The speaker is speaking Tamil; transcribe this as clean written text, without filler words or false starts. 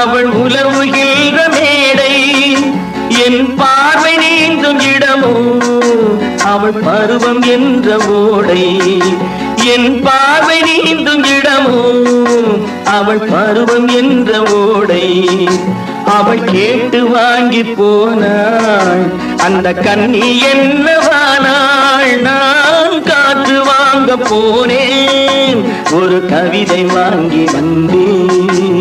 அவள் உலவுகின்ற மேடை என் பார்வை நீந்தும் இடமோ அவள் பருவம் என்ற ஓடை என் பார்வை நீந்தும் இடமோ அவள் பருவம் என்ற ஓடை அவள் கேட்டு வாங்கி போனாள் அந்த கண்ணி என்னவானாள் நான் காற்று வாங்க போனேன் ஒரு கவிதை வாங்கி வந்தேன்